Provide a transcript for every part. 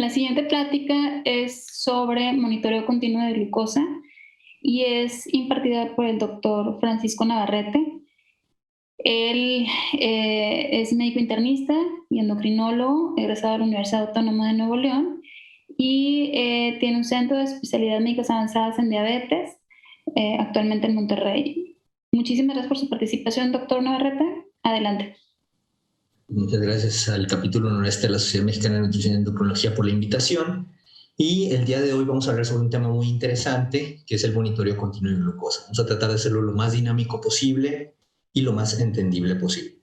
La siguiente plática es sobre monitoreo continuo de glucosa y es impartida por el doctor Francisco Navarrete. Él es médico internista y endocrinólogo, egresado de la Universidad Autónoma de Nuevo León y tiene un centro de especialidades médicas avanzadas en diabetes, actualmente en Monterrey. Muchísimas gracias por su participación, doctor Navarrete. Adelante. Muchas gracias al capítulo noreste de la Sociedad Mexicana de Nutrición y Endocrinología por la invitación. Y el día de hoy vamos a hablar sobre un tema muy interesante, que es el monitoreo continuo de glucosa. Vamos a tratar de hacerlo lo más dinámico posible y lo más entendible posible.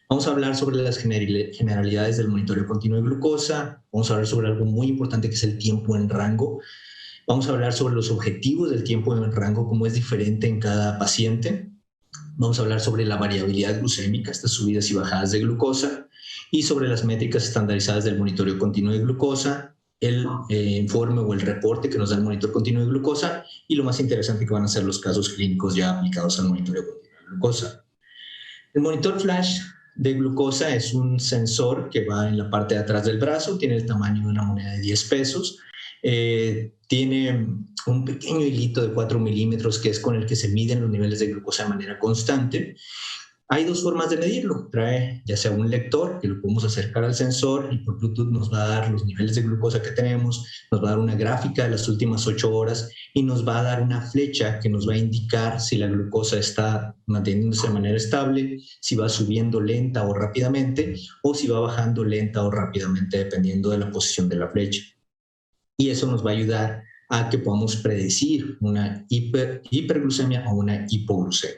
Vamos a hablar sobre las generalidades del monitoreo continuo de glucosa. Vamos a hablar sobre algo muy importante, que es el tiempo en rango. Vamos a hablar sobre los objetivos del tiempo en rango, cómo es diferente en cada paciente. Vamos a hablar sobre la variabilidad glucémica, estas subidas y bajadas de glucosa, y sobre las métricas estandarizadas del monitoreo continuo de glucosa, el informe o el reporte que nos da el monitor continuo de glucosa, y lo más interesante que van a ser los casos clínicos ya aplicados al monitoreo continuo de glucosa. El monitor flash de glucosa es un sensor que va en la parte de atrás del brazo, tiene el tamaño de una moneda de 10 pesos, tiene un pequeño hilito de 4 milímetros que es con el que se miden los niveles de glucosa de manera constante. Hay dos formas de medirlo. Trae ya sea un lector que lo podemos acercar al sensor y por Bluetooth nos va a dar los niveles de glucosa que tenemos, nos va a dar una gráfica de las últimas 8 horas y nos va a dar una flecha que nos va a indicar si la glucosa está manteniéndose de manera estable, si va subiendo lenta o rápidamente o si va bajando lenta o rápidamente dependiendo de la posición de la flecha. Y eso nos va a ayudar a que podamos predecir una hiperglucemia o una hipoglucemia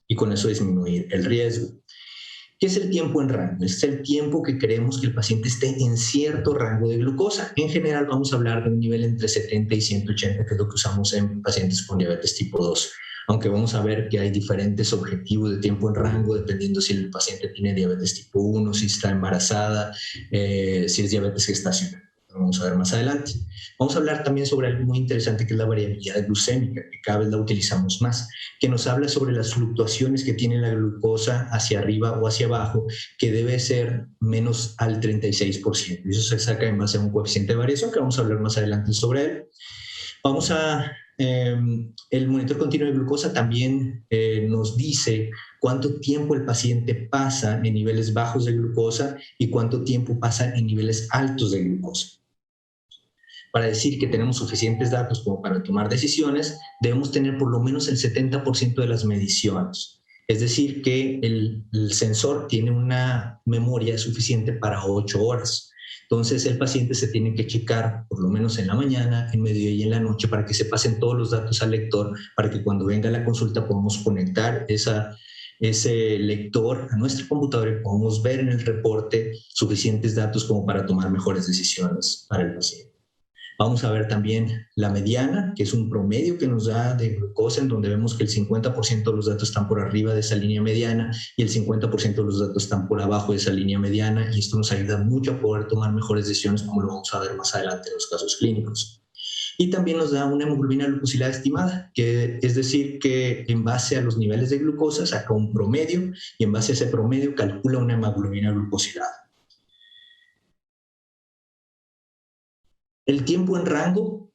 y con eso disminuir el riesgo. ¿Qué es el tiempo en rango? Es el tiempo que queremos que el paciente esté en cierto rango de glucosa. En general vamos a hablar de un nivel entre 70 y 180, que es lo que usamos en pacientes con diabetes tipo 2. Aunque vamos a ver que hay diferentes objetivos de tiempo en rango, dependiendo si el paciente tiene diabetes tipo 1, si está embarazada, si es diabetes gestacional. Lo vamos a ver más adelante. Vamos a hablar también sobre algo muy interesante que es la variabilidad glucémica, que cada vez la utilizamos más, que nos habla sobre las fluctuaciones que tiene la glucosa hacia arriba o hacia abajo, que debe ser menos al 36%. Y eso se saca en base a un coeficiente de variación que vamos a hablar más adelante sobre él. El monitor continuo de glucosa también nos dice cuánto tiempo el paciente pasa en niveles bajos de glucosa y cuánto tiempo pasa en niveles altos de glucosa. Para decir que tenemos suficientes datos como para tomar decisiones, debemos tener por lo menos el 70% de las mediciones. Es decir, que el sensor tiene una memoria suficiente para 8 horas. Entonces, el paciente se tiene que checar por lo menos en la mañana, en mediodía y en la noche para que se pasen todos los datos al lector, para que cuando venga la consulta podamos conectar ese lector a nuestra computadora y podamos ver en el reporte suficientes datos como para tomar mejores decisiones para el paciente. Vamos a ver también la mediana, que es un promedio que nos da de glucosa, en donde vemos que el 50% de los datos están por arriba de esa línea mediana y el 50% de los datos están por abajo de esa línea mediana, y esto nos ayuda mucho a poder tomar mejores decisiones, como lo vamos a ver más adelante en los casos clínicos. Y también nos da una hemoglobina glucosilada estimada, que es decir, que en base a los niveles de glucosa saca un promedio y en base a ese promedio calcula una hemoglobina glucosilada. El tiempo en rango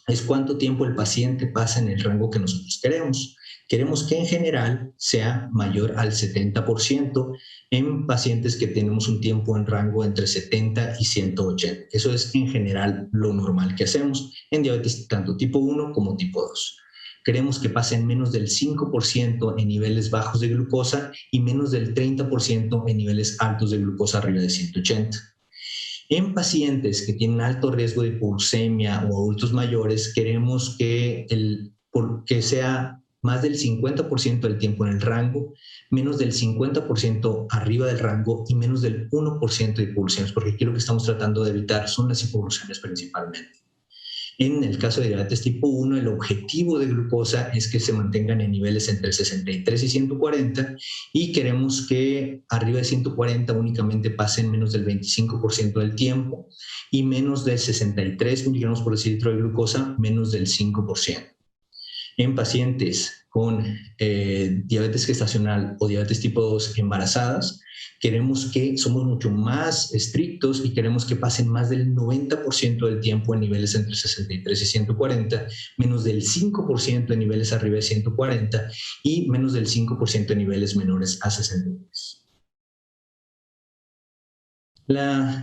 es cuánto tiempo el paciente pasa en el rango que nosotros queremos. Queremos que en general sea mayor al 70% en pacientes que tenemos un tiempo en rango entre 70 y 180. Eso es en general lo normal que hacemos en diabetes tanto tipo 1 como tipo 2. Queremos que pasen menos del 5% en niveles bajos de glucosa y menos del 30% en niveles altos de glucosa arriba de 180. En pacientes que tienen alto riesgo de hipoglucemia o adultos mayores, queremos que sea más del 50% del tiempo en el rango, menos del 50% arriba del rango y menos del 1% de hipoglucemias, porque aquí lo que estamos tratando de evitar son las hipoglucemias principalmente. En el caso de diabetes tipo 1, el objetivo de glucosa es que se mantengan en niveles entre 63 y 140 y queremos que arriba de 140 únicamente pasen menos del 25% del tiempo y menos de 63 miligramos por decilitro de glucosa, menos del 5%. en pacientes con diabetes gestacional o diabetes tipo 2 embarazadas, somos mucho más estrictos y queremos que pasen más del 90% del tiempo en niveles entre 63 y 140, menos del 5% en niveles arriba de 140 y menos del 5% en niveles menores a 63.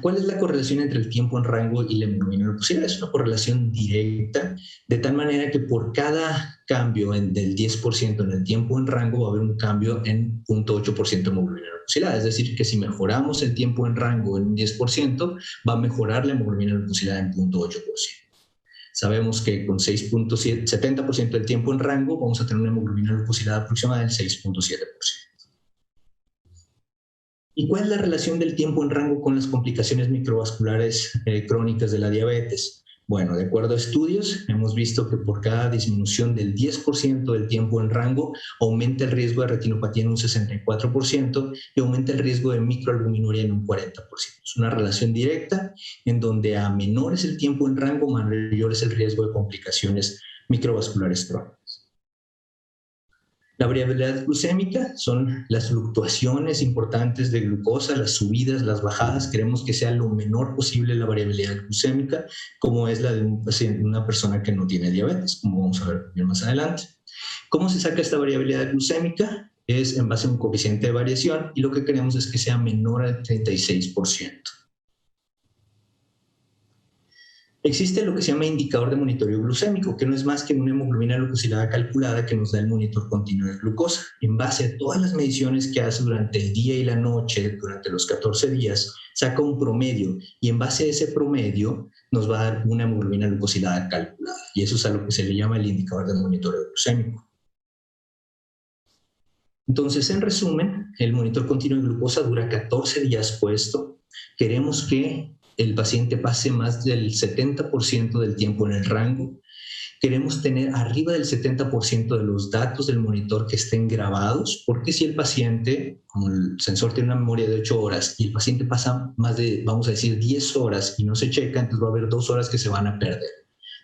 ¿Cuál es la correlación entre el tiempo en rango y la hemoglobina glucosilada? Es una correlación directa, de tal manera que por cada cambio del 10% en el tiempo en rango va a haber un cambio en 0.8% de hemoglobina glucosilada. Es decir, que si mejoramos el tiempo en rango en un 10%, va a mejorar la hemoglobina glucosilada en 0.8%. Sabemos que con 70% del tiempo en rango vamos a tener una hemoglobina glucosilada aproximada del 6.7%. ¿Y cuál es la relación del tiempo en rango con las complicaciones microvasculares crónicas de la diabetes? Bueno, de acuerdo a estudios, hemos visto que por cada disminución del 10% del tiempo en rango, aumenta el riesgo de retinopatía en un 64% y aumenta el riesgo de microalbuminuria en un 40%. Es una relación directa en donde a menor es el tiempo en rango, mayor es el riesgo de complicaciones microvasculares crónicas. La variabilidad glucémica son las fluctuaciones importantes de glucosa, las subidas, las bajadas. Queremos que sea lo menor posible la variabilidad glucémica, como es la de una persona que no tiene diabetes, como vamos a ver más adelante. ¿Cómo se saca esta variabilidad glucémica? Es en base a un coeficiente de variación y lo que queremos es que sea menor al 36%. Existe lo que se llama indicador de monitoreo glucémico, que no es más que una hemoglobina glucosilada calculada que nos da el monitor continuo de glucosa. En base a todas las mediciones que hace durante el día y la noche, durante los 14 días, saca un promedio y en base a ese promedio nos va a dar una hemoglobina glucosilada calculada. Y eso es a lo que se le llama el indicador de monitoreo glucémico. Entonces, en resumen, el monitor continuo de glucosa dura 14 días puesto. Queremos que el paciente pase más del 70% del tiempo en el rango. Queremos tener arriba del 70% de los datos del monitor que estén grabados, porque si el paciente, como el sensor tiene una memoria de 8 horas y el paciente pasa más de, vamos a decir, 10 horas y no se checa, entonces va a haber 2 horas que se van a perder.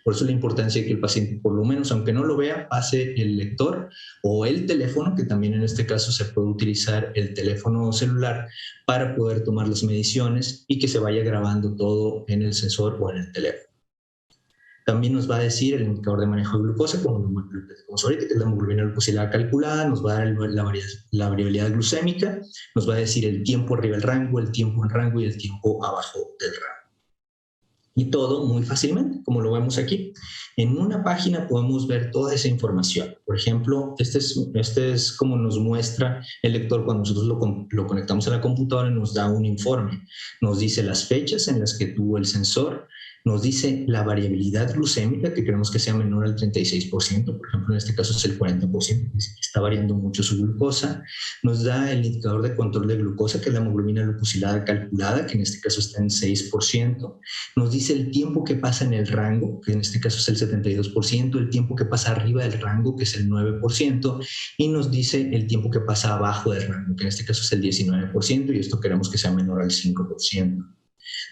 Por eso la importancia de que el paciente, por lo menos, aunque no lo vea, pase el lector o el teléfono, que también en este caso se puede utilizar el teléfono celular para poder tomar las mediciones y que se vaya grabando todo en el sensor o en el teléfono. También nos va a decir el indicador de manejo de glucosa, como lo platicamos ahorita, que es la hemoglobina glucosilada calculada, nos va a dar la variabilidad glucémica, nos va a decir el tiempo arriba del rango, el tiempo en rango y el tiempo abajo del rango. Y todo muy fácilmente, como lo vemos aquí. En una página podemos ver toda esa información. Por ejemplo, este es como nos muestra el lector cuando nosotros lo conectamos a la computadora y nos da un informe. Nos dice las fechas en las que tuvo el sensor, nos dice la variabilidad glucémica, que queremos que sea menor al 36%, por ejemplo, en este caso es el 40%, está variando mucho su glucosa. Nos da el indicador de control de glucosa, que es la hemoglobina glucosilada calculada, que en este caso está en 6%. Nos dice el tiempo que pasa en el rango, que en este caso es el 72%, el tiempo que pasa arriba del rango, que es el 9%, y nos dice el tiempo que pasa abajo del rango, que en este caso es el 19%, y esto queremos que sea menor al 5%.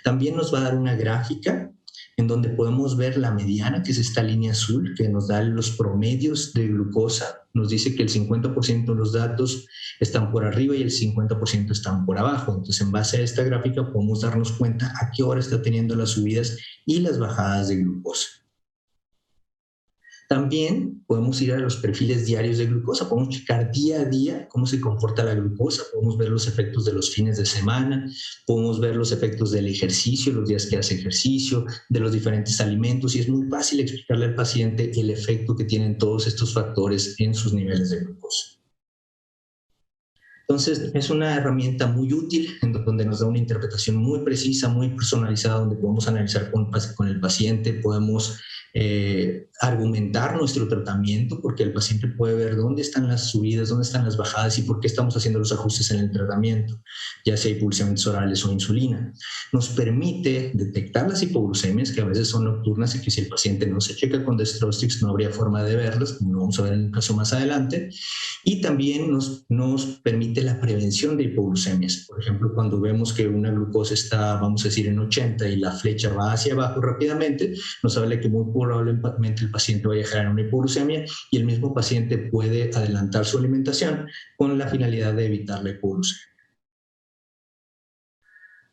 También nos va a dar una gráfica en donde podemos ver la mediana, que es esta línea azul, que nos da los promedios de glucosa. Nos dice que el 50% de los datos están por arriba y el 50% están por abajo. Entonces, en base a esta gráfica podemos darnos cuenta a qué hora está teniendo las subidas y las bajadas de glucosa. También podemos ir a los perfiles diarios de glucosa, podemos checar día a día cómo se comporta la glucosa, podemos ver los efectos de los fines de semana, podemos ver los efectos del ejercicio, los días que hace ejercicio, de los diferentes alimentos, y es muy fácil explicarle al paciente el efecto que tienen todos estos factores en sus niveles de glucosa. Entonces, es una herramienta muy útil en donde nos da una interpretación muy precisa, muy personalizada, donde podemos analizar con el paciente, podemos argumentar nuestro tratamiento, porque el paciente puede ver dónde están las subidas, dónde están las bajadas y por qué estamos haciendo los ajustes en el tratamiento, ya sea hipoglucemiantes orales o insulina. Nos permite detectar las hipoglucemias, que a veces son nocturnas y que si el paciente no se checa con dextrostrix no habría forma de verlas, como lo vamos a ver en un caso más adelante. Y también nos permite la prevención de hipoglucemias. Por ejemplo, cuando vemos que una glucosa está, vamos a decir, en 80 y la flecha va hacia abajo rápidamente, nos habla que muy probablemente el paciente vaya a generar una hipoglucemia y el mismo paciente puede adelantar su alimentación con la finalidad de evitar la hipoglucemia.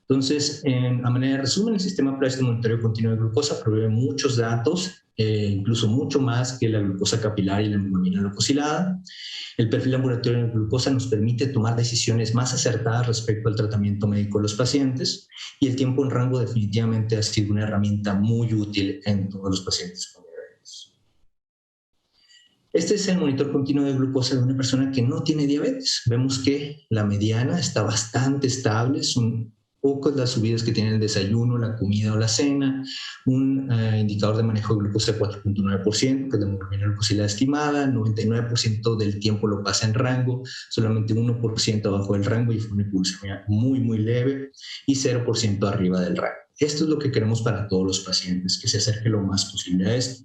Entonces, a manera de resumen, el sistema PRESS de monitoreo continuo de glucosa provee muchos datos, incluso mucho más que la glucosa capilar y la hemoglobina glucosilada. El perfil ambulatorio de glucosa nos permite tomar decisiones más acertadas respecto al tratamiento médico de los pacientes, y el tiempo en rango definitivamente ha sido una herramienta muy útil en todos los pacientes con diabetes. Este es el monitor continuo de glucosa de una persona que no tiene diabetes. Vemos que la mediana está bastante estable, son pocas las subidas que tiene el desayuno, la comida o la cena, un indicador de manejo de glucosa de 4.9%, que es la hemoglobina glucosilada estimada, 99% del tiempo lo pasa en rango, solamente 1% abajo del rango y fue una hipoglucemia muy, muy leve, y 0% arriba del rango. Esto es lo que queremos para todos los pacientes, que se acerque lo más posible a esto.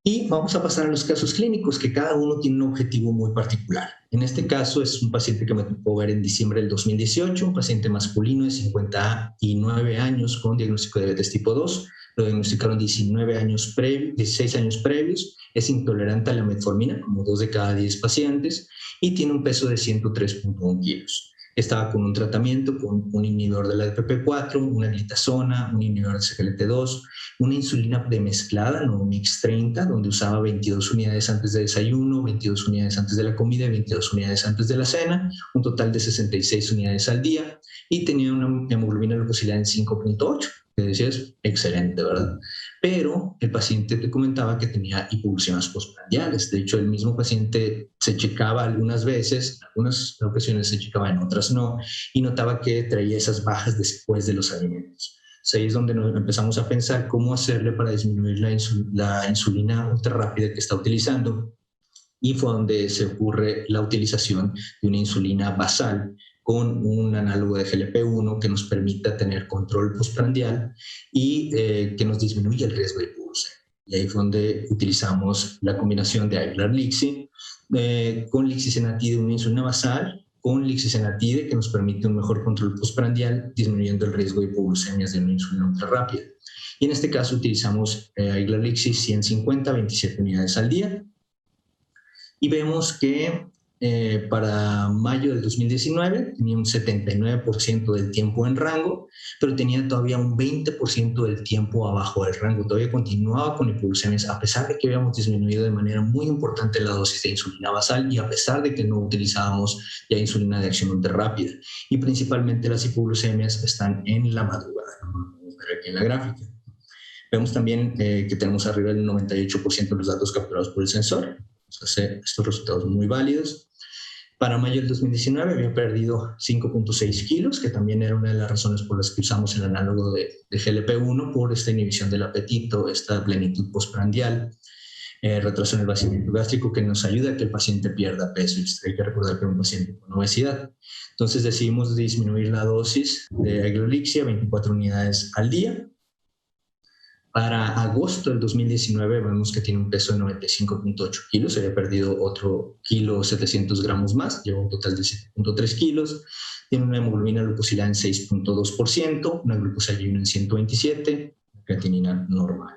Y vamos a pasar a los casos clínicos, que cada uno tiene un objetivo muy particular. En este caso es un paciente que me tocó ver en diciembre del 2018, un paciente masculino de 59 años con diagnóstico de diabetes tipo 2. Lo diagnosticaron 16 años previos, es intolerante a la metformina, como 2 de cada 10 pacientes, y tiene un peso de 103.1 kilos. Estaba con un tratamiento con un inhibidor de la DPP-4, una glitazona, un inhibidor de SGLT2, una insulina premezclada, Novomix 30, donde usaba 22 unidades antes de desayuno, 22 unidades antes de la comida y 22 unidades antes de la cena, un total de 66 unidades al día, y tenía una hemoglobina glucosilada en 5.8, que decías, excelente, ¿verdad? Pero el paciente te comentaba que tenía hipoglucemias postprandiales. De hecho, el mismo paciente se checaba algunas veces, en algunas ocasiones se checaba, en otras no, y notaba que traía esas bajas después de los alimentos. Ahí es donde nos empezamos a pensar cómo hacerle para disminuir la insulina ultra rápida que está utilizando, y fue donde se ocurre la utilización de una insulina basal con un análogo de GLP-1 que nos permita tener control postprandial y que nos disminuya el riesgo de hipoglucemia. Y ahí fue donde utilizamos la combinación de Aiglar-Lixi con lixisenatide, una insulina basal, con lixisenatide, que nos permite un mejor control postprandial, disminuyendo el riesgo de hipoglucemias de una insulina ultra rápida. Y en este caso utilizamos Aiglar-Lixi 150, 27 unidades al día. Y vemos que para mayo del 2019 tenía un 79% del tiempo en rango, pero tenía todavía un 20% del tiempo abajo del rango. Todavía continuaba con hipoglucemias, a pesar de que habíamos disminuido de manera muy importante la dosis de insulina basal y a pesar de que no utilizábamos ya insulina de acción ultrarrápida. Y principalmente las hipoglucemias están en la madrugada, como podemos ver aquí en la gráfica. Vemos también que tenemos arriba del 98% de los datos capturados por el sensor. Estos resultados muy válidos. Para mayo del 2019 había perdido 5.6 kilos, que también era una de las razones por las que usamos el análogo de GLP-1 por esta inhibición del apetito, esta plenitud postprandial, retraso en el vaciamiento gástrico, que nos ayuda a que el paciente pierda peso. Hay que recordar que es un paciente con obesidad. Entonces decidimos disminuir la dosis de Aiglar-Lixi a 24 unidades al día. Para agosto del 2019 vemos que tiene un peso de 95.8 kilos, se había perdido otro kilo 700 gramos más, lleva un total de 7.3 kilos, tiene una hemoglobina glucosilada en 6.2%, una glucosa ayuno en 127, creatinina normal.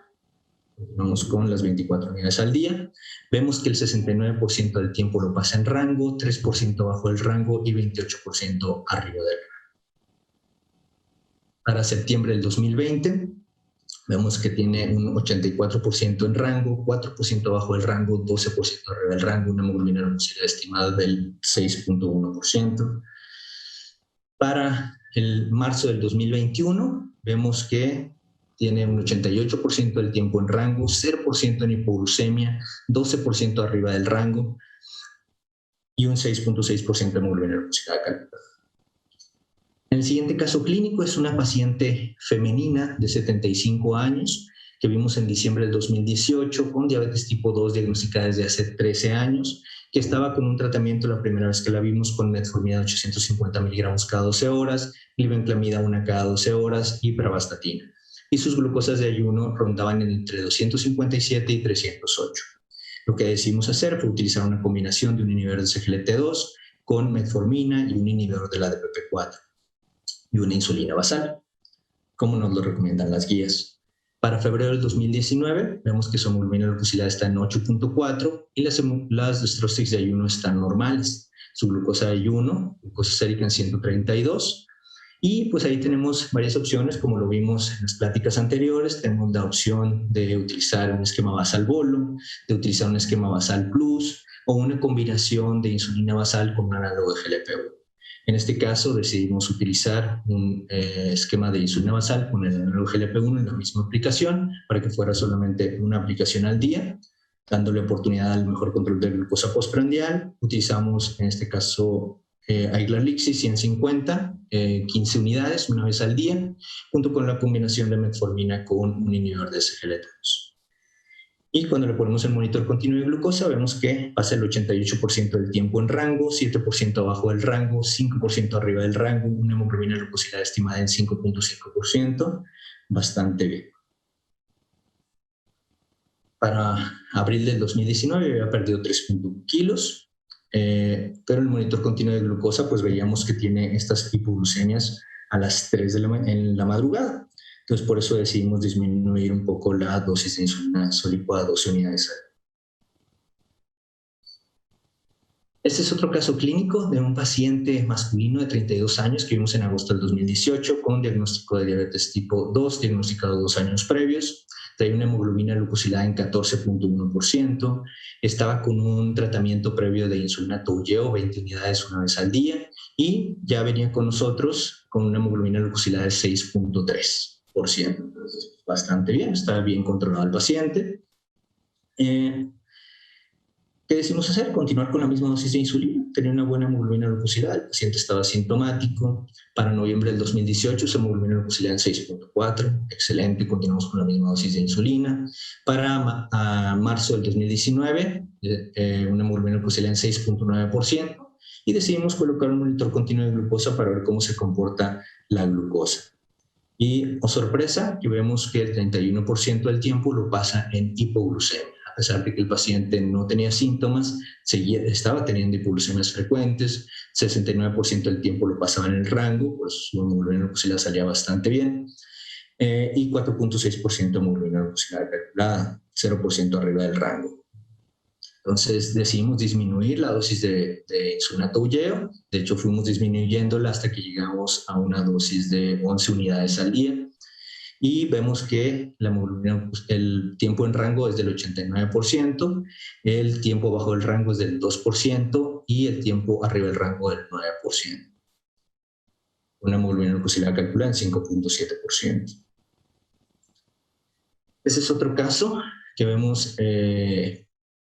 Continuamos con las 24 unidades al día. Vemos que el 69% del tiempo lo pasa en rango, 3% bajo el rango y 28% arriba del rango. Para septiembre del 2020, vemos que tiene un 84% en rango, 4% bajo el rango, 12% arriba del rango, una hemoglobina glucosilada estimada del 6.1%. Para el marzo del 2021, vemos que tiene un 88% del tiempo en rango, 0% en hipoglucemia, 12% arriba del rango y un 6.6% de hemoglobina glucosilada calculada. El siguiente caso clínico es una paciente femenina de 75 años que vimos en diciembre del 2018 con diabetes tipo 2 diagnosticada desde hace 13 años, que estaba con un tratamiento la primera vez que la vimos con metformina de 850 miligramos cada 12 horas, glibenclamida 1 cada 12 horas y pravastatina. Y sus glucosas de ayuno rondaban entre 257 y 308. Lo que decidimos hacer fue utilizar una combinación de un inhibidor de SGLT2 con metformina y un inhibidor de la DPP-4. Y una insulina basal, como nos lo recomiendan las guías. Para febrero del 2019 vemos que su hemoglobina glucosilada está en 8.4 y las estrocitos de ayuno están normales. Su glucosa de ayuno, glucosa sérica en 132. Y pues ahí tenemos varias opciones, como lo vimos en las pláticas anteriores. Tenemos la opción de utilizar un esquema basal bolo, de utilizar un esquema basal plus o una combinación de insulina basal con un análogo de GLP-1. En este caso decidimos utilizar un esquema de insulina basal con el análogo GLP-1 en la misma aplicación para que fuera solamente una aplicación al día, dándole oportunidad al mejor control de glucosa postprandial. Utilizamos en este caso Aiglaalixi 150, 15 unidades una vez al día, junto con la combinación de metformina con un inhibidor de SGLT2. Y cuando le ponemos el monitor continuo de glucosa, vemos que pasa el 88% del tiempo en rango, 7% abajo del rango, 5% arriba del rango, una hemoglobina glucosilada estimada en 5.5%, bastante bien. Para abril del 2019 había perdido 3.1 kilos, pero el monitor continuo de glucosa pues veíamos que tiene estas hipoglucemias a las 3 en la madrugada. Entonces por eso decidimos disminuir un poco la dosis de insulina solipua a 12 unidades. Este es otro caso clínico de un paciente masculino de 32 años que vimos en agosto del 2018 con diagnóstico de diabetes tipo 2, diagnosticado 2 años previos. Traía una hemoglobina glucosilada en 14.1%, estaba con un tratamiento previo de insulina Toujeo, 20 unidades una vez al día, y ya venía con nosotros con una hemoglobina glucosilada de 6.3%. Entonces, bastante bien, estaba bien controlado el paciente. ¿Qué decimos hacer? Continuar con la misma dosis de insulina. Tenía una buena hemoglobina glucosilada, el paciente estaba asintomático. Para noviembre del 2018, su hemoglobina glucosilada en 6.4, excelente, continuamos con la misma dosis de insulina. Para marzo del 2019, una hemoglobina glucosilada en 6.9%, y decidimos colocar un monitor continuo de glucosa para ver cómo se comporta la glucosa. Y, oh sorpresa, que vemos que el 31% del tiempo lo pasa en hipoglucemia. A pesar de que el paciente no tenía síntomas, estaba teniendo hipoglucemias frecuentes, 69% del tiempo lo pasaba en el rango, pues su hemoglobina glucosilada salía bastante bien, y 4.6% de hemoglobina glucosilada calculada, 0% arriba del rango. Entonces decidimos disminuir la dosis de insulina Toujeo. De hecho, fuimos disminuyéndola hasta que llegamos a una dosis de 11 unidades al día. Y vemos que el tiempo en rango es del 89%, el tiempo bajo el rango es del 2% y el tiempo arriba del rango del 9%. Una hemoglobina glucosilada calculada en 5.7%. Ese es otro caso que vemos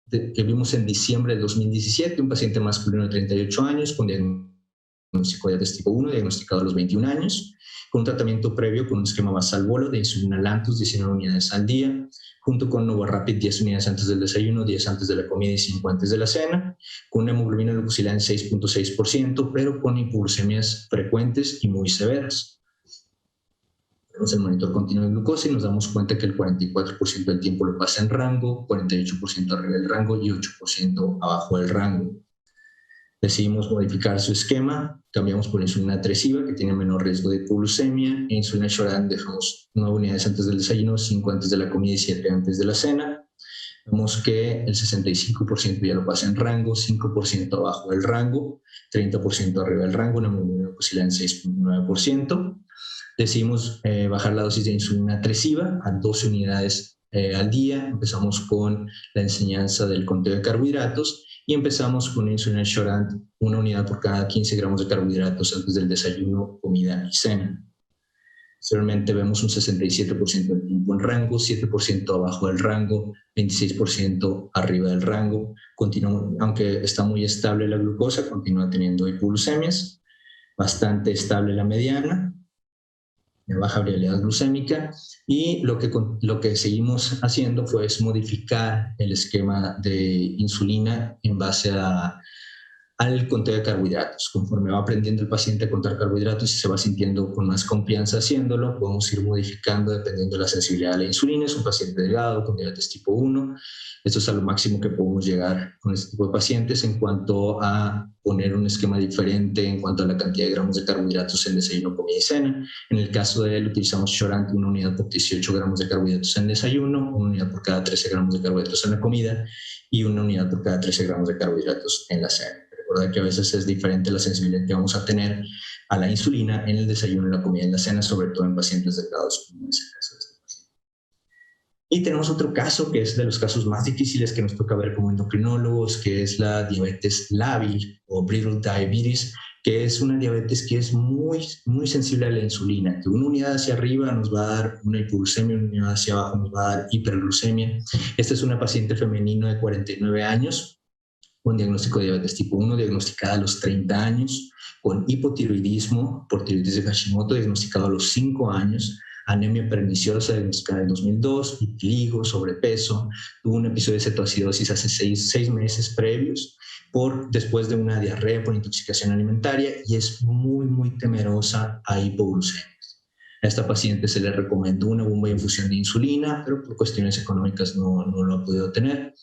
que vimos en diciembre de 2017, un paciente masculino de 38 años con diagnóstico de diabetes tipo 1, diagnosticado a los 21 años, con un tratamiento previo con un esquema basal bolo de insulina Lantus 19 unidades al día, junto con Novorapid 10 unidades antes del desayuno, 10 antes de la comida y 5 antes de la cena, con una hemoglobina glucosilada en 6.6%, pero con hipoglucemias frecuentes y muy severas. Tenemos el monitor continuo de glucosa y nos damos cuenta que el 44% del tiempo lo pasa en rango, 48% arriba del rango y 8% abajo del rango. Decidimos modificar su esquema, cambiamos por insulina tresiva, que tiene menor riesgo de hipoglucemia, e insulina Shoran dejamos 9 unidades antes del desayuno, 5 antes de la comida y 7 antes de la cena. Vemos que el 65% ya lo pasa en rango, 5% abajo del rango, 30% arriba del rango, una hemoglobina glucosilada en 6.9%. Decidimos bajar la dosis de insulina tresiva a 12 unidades al día. Empezamos con la enseñanza del conteo de carbohidratos y empezamos con insulina Shorant, 1 unidad por cada 15 gramos de carbohidratos antes del desayuno, comida y cena. Posteriormente vemos un 67% del tiempo en rango, 7% abajo del rango, 26% arriba del rango. Aunque está muy estable la glucosa, continúa teniendo hipoglucemias. Bastante estable la mediana, de baja variabilidad glucémica, y lo que seguimos haciendo fue modificar el esquema de insulina en base a al conteo de carbohidratos. Conforme va aprendiendo el paciente a contar carbohidratos y se va sintiendo con más confianza haciéndolo, podemos ir modificando dependiendo de la sensibilidad a la insulina. Es un paciente delgado con diabetes tipo 1. Esto es a lo máximo que podemos llegar con este tipo de pacientes en cuanto a poner un esquema diferente en cuanto a la cantidad de gramos de carbohidratos en desayuno, comida y cena. En el caso de él, utilizamos Shorant, una unidad por 18 gramos de carbohidratos en desayuno, una unidad por cada 13 gramos de carbohidratos en la comida y una unidad por cada 13 gramos de carbohidratos en la cena. Recuerda que a veces es diferente la sensibilidad que vamos a tener a la insulina en el desayuno, en la comida y en la cena, sobre todo en pacientes delgados, como es el caso de este paciente. Y tenemos otro caso que es de los casos más difíciles que nos toca ver como endocrinólogos, que es la diabetes lábil o brittle diabetes, que es una diabetes que es muy sensible a la insulina, que una unidad hacia arriba nos va a dar una hipoglucemia, una unidad hacia abajo nos va a dar hiperglucemia. Esta es una paciente femenina de 49 años, con diagnóstico de diabetes tipo 1, diagnosticada a los 30 años, con hipotiroidismo por tiroides de Hashimoto, diagnosticado a los 5 años, anemia perniciosa, diagnosticada en 2002, vitiligo, sobrepeso, tuvo un episodio de cetoacidosis hace 6 meses previos, después de una diarrea por intoxicación alimentaria, y es muy temerosa a hipoglucemias. A esta paciente se le recomendó una bomba de infusión de insulina, pero por cuestiones económicas no lo ha podido tener.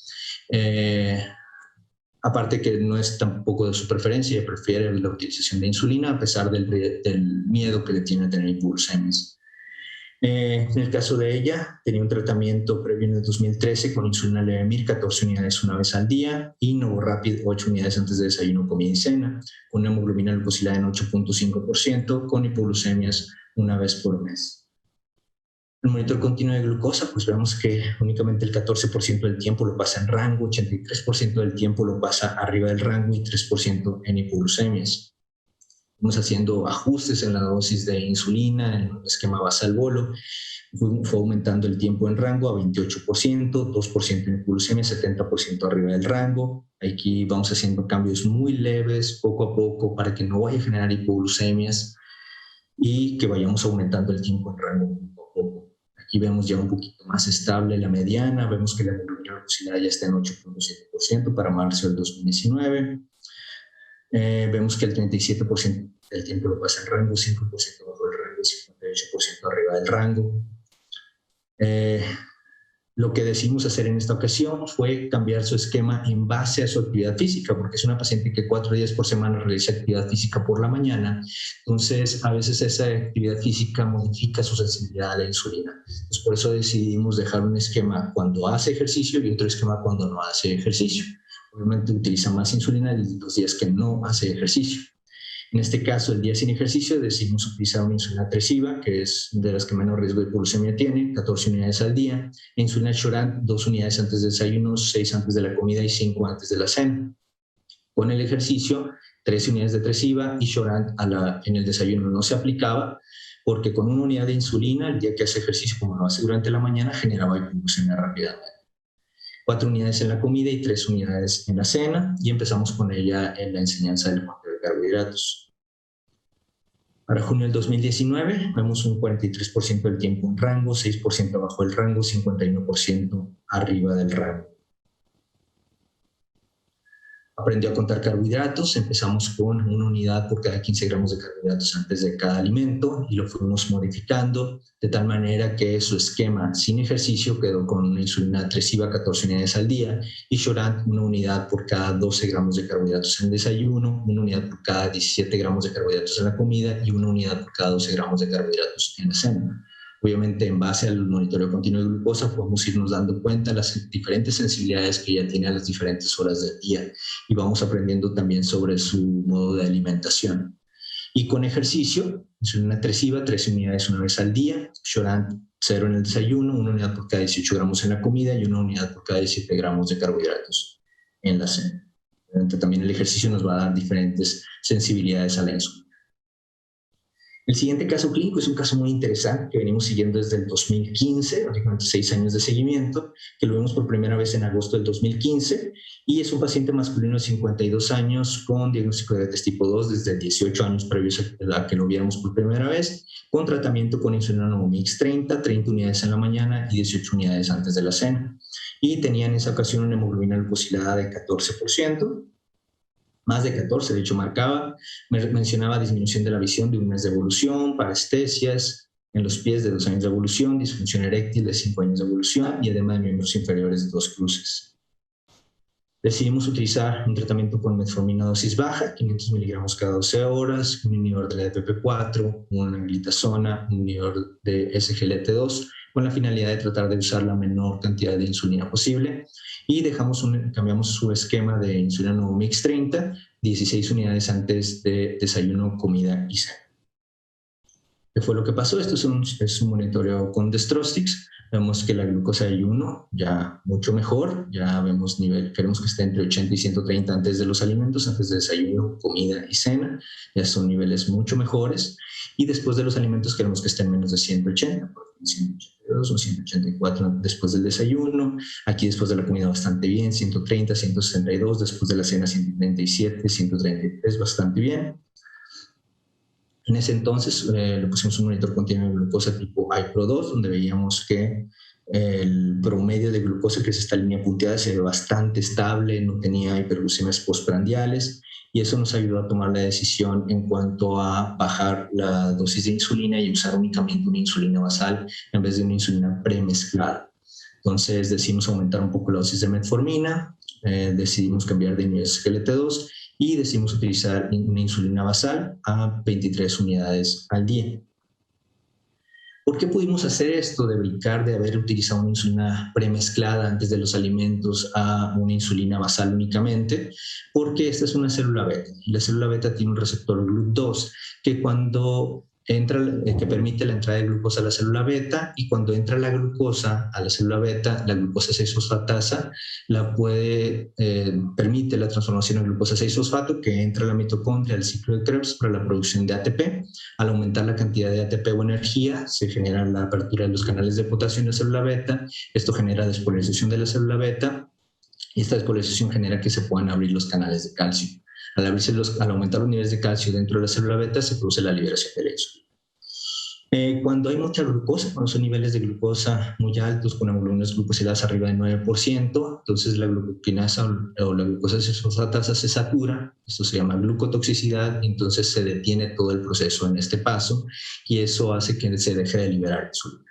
Aparte que no es tampoco de su preferencia, ella prefiere la utilización de insulina a pesar del miedo que le tiene a tener hipoglucemias. En el caso de ella, tenía un tratamiento previo en el 2013 con insulina Levemir, 14 unidades una vez al día, y NovoRapid, 8 unidades antes de desayuno, comida y cena, con una hemoglobina glucosilada en 8.5%, con hipoglucemias una vez por mes. El monitor continuo de glucosa, pues vemos que únicamente el 14% del tiempo lo pasa en rango, 83% del tiempo lo pasa arriba del rango y 3% en hipoglucemias. Vamos haciendo ajustes en la dosis de insulina, en un esquema basal bolo. Fue aumentando el tiempo en rango a 28%, 2% en hipoglucemia, 70% arriba del rango. Aquí vamos haciendo cambios muy leves, poco a poco, para que no vaya a generar hipoglucemias y que vayamos aumentando el tiempo en rango poco a poco. Aquí vemos ya un poquito más estable la mediana, vemos que la hemoglobina glucosilada ya está en 8.7% para marzo del 2019. Vemos que el 37% del tiempo lo pasa en rango, 5% bajo el rango y 58% arriba del rango. Lo que decidimos hacer en esta ocasión fue cambiar su esquema en base a su actividad física, porque es una paciente que 4 días por semana realiza actividad física por la mañana. Entonces, a veces esa actividad física modifica su sensibilidad a la insulina. Entonces, por eso decidimos dejar un esquema cuando hace ejercicio y otro esquema cuando no hace ejercicio. Obviamente utiliza más insulina los días que no hace ejercicio. En este caso, el día sin ejercicio, decidimos utilizar una insulina tresiva, que es de las que menos riesgo de hipoglucemia tiene, 14 unidades al día. E insulina Shorant, 2 unidades antes del desayuno, 6 antes de la comida y 5 antes de la cena. Con el ejercicio, 13 unidades de tresiva y Shorant en el desayuno no se aplicaba, porque con una unidad de insulina, el día que hace ejercicio, como lo hace durante la mañana, generaba hipoglucemia rápidamente. 4 unidades en la comida y 3 unidades en la cena, y empezamos con ella en la enseñanza del conteo de carbohidratos. Para junio del 2019 vemos un 43% del tiempo en rango, 6% abajo del rango, 51% arriba del rango. Aprendió a contar carbohidratos, empezamos con una unidad por cada 15 gramos de carbohidratos antes de cada alimento y lo fuimos modificando de tal manera que su esquema sin ejercicio quedó con una insulina tresiva 14 unidades al día y Shorant una unidad por cada 12 gramos de carbohidratos en el desayuno, una unidad por cada 17 gramos de carbohidratos en la comida y una unidad por cada 12 gramos de carbohidratos en la cena. Obviamente, en base al monitoreo continuo de glucosa, podemos irnos dando cuenta de las diferentes sensibilidades que ella tiene a las diferentes horas del día y vamos aprendiendo también sobre su modo de alimentación. Y con ejercicio, insulina tresiva, 13 unidades una vez al día, Shorant 0 en el desayuno, una unidad por cada 18 gramos en la comida y una unidad por cada 17 gramos de carbohidratos en la cena. También el ejercicio nos va a dar diferentes sensibilidades a la insulina. El siguiente caso clínico es un caso muy interesante que venimos siguiendo desde el 2015, prácticamente 6 años de seguimiento, que lo vimos por primera vez en agosto del 2015, y es un paciente masculino de 52 años con diagnóstico de diabetes tipo 2 desde 18 años previos a que lo viéramos por primera vez, con tratamiento con insulina Novomix 30 unidades en la mañana y 18 unidades antes de la cena. Y tenía en esa ocasión una hemoglobina glucosilada de 14%. más de 14, de hecho mencionaba disminución de la visión de un mes de evolución, parestesias en los pies de 2 años de evolución, disfunción eréctil de 5 años de evolución y edema de miembros inferiores de 2 cruces. Decidimos utilizar un tratamiento con metformina dosis baja, 500 miligramos cada 12 horas, un inhibidor de la DPP-4, una glitazona, un inhibidor de SGLT2, con la finalidad de tratar de usar la menor cantidad de insulina posible. Y cambiamos su esquema de insulina Novomix 30, 16 unidades antes de desayuno, comida y cena. ¿Qué fue lo que pasó? Esto es un monitoreo con Destrostix. Vemos que la glucosa de ayuno ya mucho mejor, ya vemos queremos que esté entre 80 y 130 antes de los alimentos, antes de desayuno, comida y cena, ya son niveles mucho mejores. Y después de los alimentos queremos que estén menos de 180, 182 o 184 después del desayuno. Aquí después de la comida bastante bien, 130, 162, después de la cena 137, 133, bastante bien. En ese entonces le pusimos un monitor continuo de glucosa tipo iPro2, donde veíamos que el promedio de glucosa, que es esta línea punteada, se ve bastante estable, no tenía hiperglucemias postprandiales, y eso nos ayudó a tomar la decisión en cuanto a bajar la dosis de insulina y usar únicamente una insulina basal en vez de una insulina premezclada. Entonces decidimos aumentar un poco la dosis de metformina, decidimos cambiar de inhibidor SGLT2 y decidimos utilizar una insulina basal a 23 unidades al día. ¿Por qué pudimos hacer esto de brincar de haber utilizado una insulina premezclada antes de los alimentos a una insulina basal únicamente? Porque esta es una célula beta y la célula beta tiene un receptor GLUT2 que permite la entrada de glucosa a la célula beta, y cuando entra la glucosa a la célula beta, la glucosa 6-fosfatasa permite la transformación en glucosa 6-fosfato que entra a la mitocondria al ciclo de Krebs para la producción de ATP. Al aumentar la cantidad de ATP o energía, se genera la apertura de los canales de potasio en la célula beta. Esto genera despolarización de la célula beta y esta despolarización genera que se puedan abrir los canales de calcio. Al aumentar los niveles de calcio dentro de la célula beta, se produce la liberación de la insulina. Cuando hay mucha glucosa, cuando son niveles de glucosa muy altos, con hemoglobinas glucosiladas arriba de 9%, entonces la glucokinasa o la glucosa 6-fosfatasa se satura, esto se llama glucotoxicidad, y entonces se detiene todo el proceso en este paso, y eso hace que se deje de liberar insulina.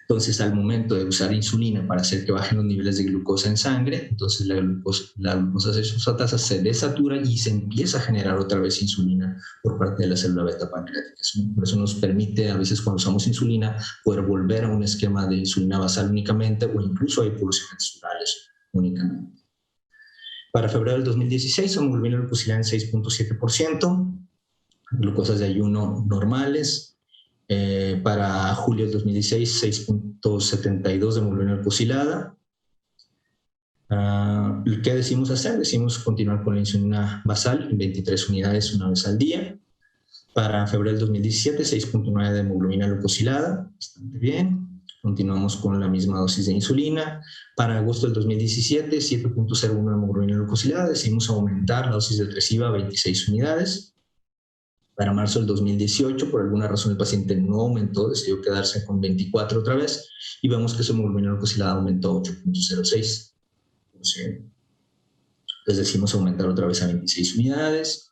Entonces, al momento de usar insulina para hacer que bajen los niveles de glucosa en sangre, entonces la glucosa 6-fosfatasa se desatura y se empieza a generar otra vez insulina por parte de la célula beta pancreática. Por eso nos permite, a veces cuando usamos insulina, poder volver a un esquema de insulina basal únicamente, o incluso a hipoglucemias orales únicamente. Para febrero del 2016, hemoglobina glucosilada en 6.7%, glucosas de ayuno normales. Para julio del 2016, 6.72 de hemoglobina glucosilada. ¿Qué decimos hacer? Decimos continuar con la insulina basal en 23 unidades una vez al día. Para febrero del 2017, 6.9 de hemoglobina glucosilada, bastante bien. Continuamos con la misma dosis de insulina. Para agosto del 2017, 7.01 de hemoglobina glucosilada, decidimos aumentar la dosis de Tresiba a 26 unidades. Para marzo del 2018, por alguna razón el paciente no aumentó, decidió quedarse con 24 otra vez, y vemos que su hemoglobina glucosilada aumentó a 8.06. Entonces decidimos aumentar otra vez a 26 unidades.